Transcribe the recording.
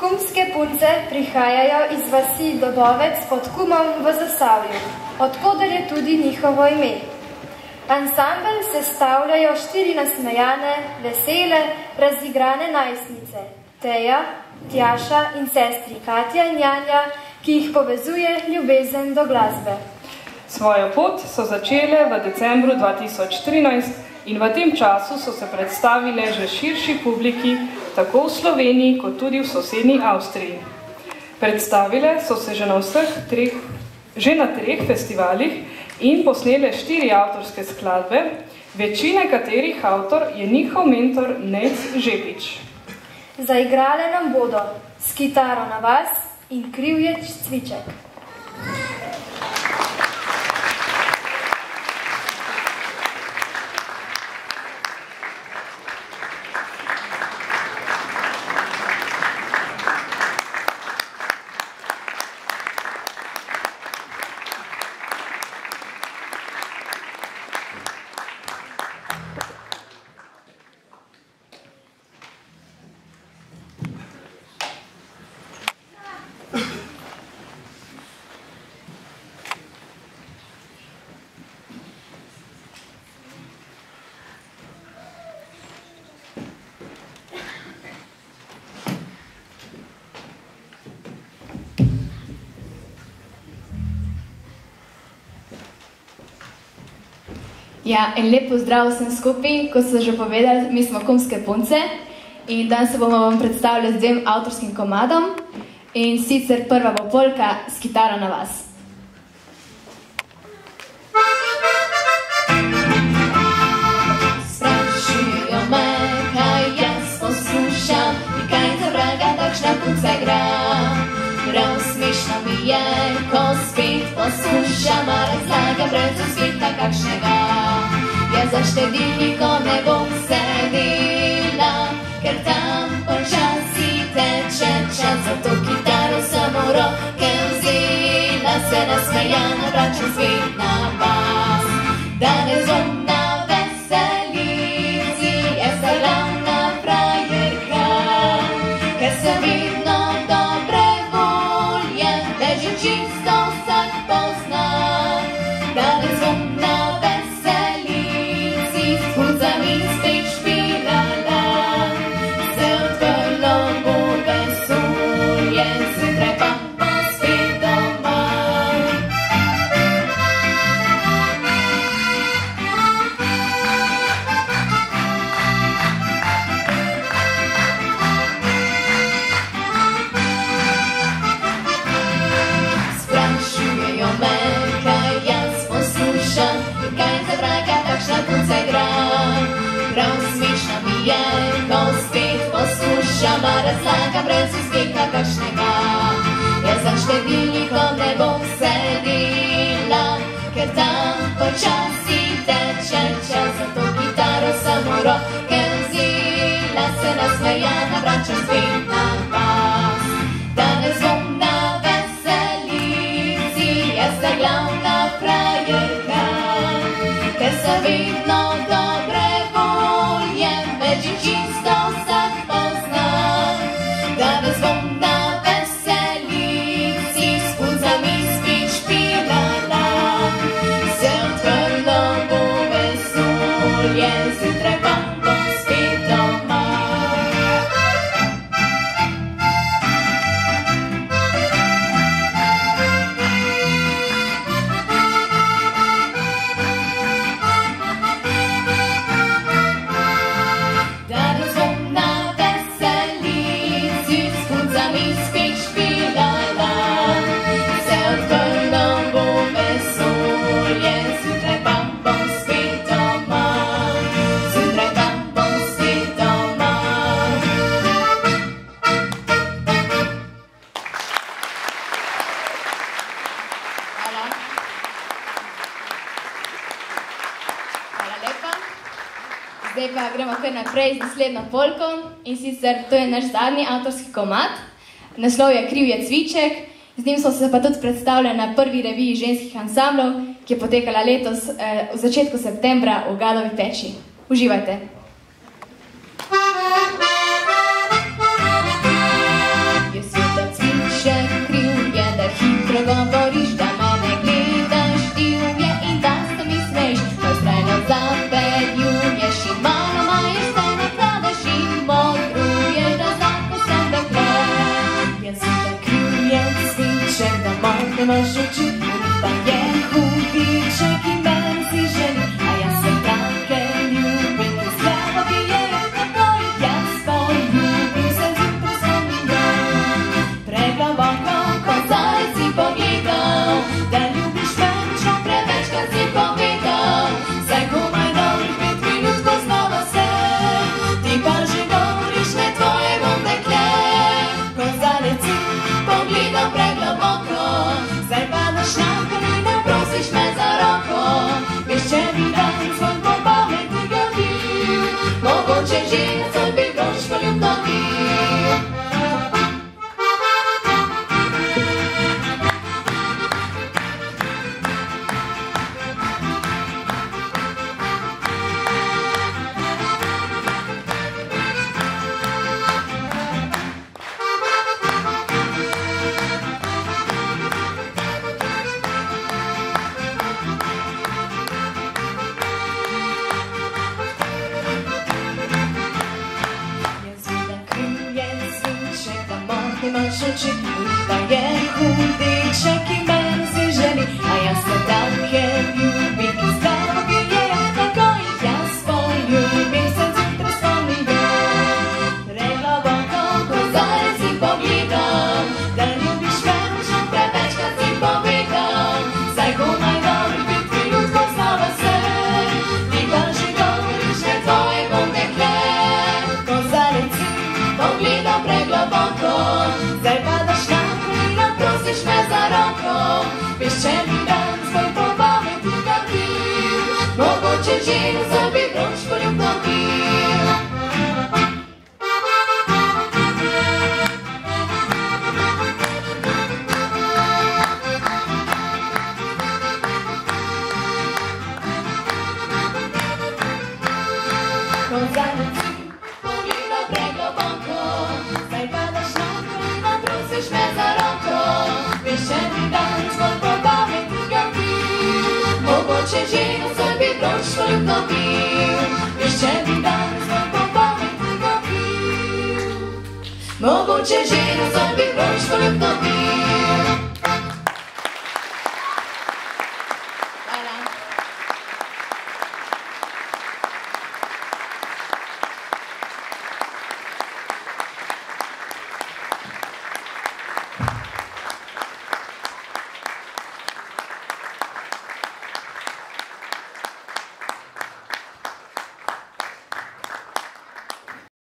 Kumske punce prihajajo iz vasi Dobovec pod Kumom v Zasavju, odkoder je tudi njihovo ime. Ansambel sestavljajo 4 nasmejane, vesele, razigrane najstnice, Teja, Tjaša in sestri Katja in Janja, ki jih povezuje ljubezen do glasbe. Svojo pot so začele v decembru 2013 in v tem času so se predstavile že širši publiki, tako v Sloveniji kot tudi v sosednji Avstriji. Predstavile so se že na 3 festivalih in posnele 4 avtorske skladbe, večine katerih avtor je njihov mentor Nec Žepič. Zaigrale nam bodo S kitaro na vas in Krivječ cviček. Ja, en lep pozdrav vsem skupaj, kot so že povedali, mi smo Kumske punce in danes se bomo vam predstavljali z 2 avtorskim komadom in sicer prva bo polka S kitaro na vas. Sprašujejo me, kaj jaz poslušam in kaj za vraga takšna punca igra. Prav smešno mi je, ko spet poslušam, a razlaga brez usvita kakšnega. Jaz za štedilnikom ne bom sedela, ker tam počasi teče čas, zato kitaro sem v roke vzela, se nasmejana vračam svet na vas. Danes bom na veselici, jaz sta glavna frajerka, ker sem vedno dobre volje, ležim čisto vsak pozna. Danes bom na veselici, s puncami spet špilala, se odprlo bo vesolje, zjutraj pa spet doma. Sprašujejo me, kaj jaz poslušam in kaj za vraga takšna punca igra. Prav smešno mi je, ko spet poslušam, a razlaga brez uspeha kakšnega. Jaz za štedilnikom ne bom sedela, ker tam počasi teče čas, zato kitaro sem v roke vzela, se nasmejana vračam spet na vas. Danes bom na veselici, jaz sta glavna frajerka, ker sem vedno dobre volje, ležim čisto vsak pozna. Danes bom na veselici, s puncami spet špilala, se odprlo bo vesolje, zjutraj pa bom spet doma. Danes bom na veselici, s puncami spet špilala, se odprlo bo vesolje, zjutraj pa bom spet doma. Zjutraj pa bom spet doma. Hvala. Hvala lepa. Zdaj pa gremo kar naprej z naslednjo polko in sicer to je naš zadnji avtorski komad. Naslov je Krivje cviček, z njim smo se pa tudi predstavljali na prvi reviji ženskih ansamblov, ki je potekala letos v začetku septembra v Galovi peči. Uživajte! Je mahne maš oči, pa je hudiček in meni si želi, a jaz se take ljubim, ki zgleda pije, tako jaz poljubim, se zjutraj spominjam. Pregloboko kozarec si pogledal, da ljubiš večno, prevečkrat si povedal, saj komaj dobrih 5 minut poznava se, ti pa že govoriš, ne tvoje bom dekle. Kozarec si pogledal pregloboko, zdaj padaš na kolena, prosiš me za roko. Veš, če bi dan svoj po pameti ga bil, mogoče že nocoj bi vroč poljubno bil. Imaš oči, pa je hudiček in meni si želi, a jaz se take ljubim, ki zgleda pije, tako jih jaz poljubim, se zjutraj spominjam. Pregloboko kozarec si pogledal, da ljubiš večno, prevečkrat si povedal, saj komaj dobrih 5 minut poznava se, ti pa že govoriš, ne tvoje bom dekle. Kozarec si pogledal pregloboko, zdaj padaš na kolena, prosiš me za roko. Veš, če bi dan svoj po pameti ga bil, mogoče že nocoj bi vroč poljubno bil. Kozarec si pogledal pregloboko, zdaj padaš na kolena, prosiš me za roko. Veš, če bi dan svoj po pameti ga bil, mogoče že nocoj bi vroč poljubno bil. Veš, če bi dan svoj po pameti ga bil, mogoče že nocoj bi vroč poljubno bil.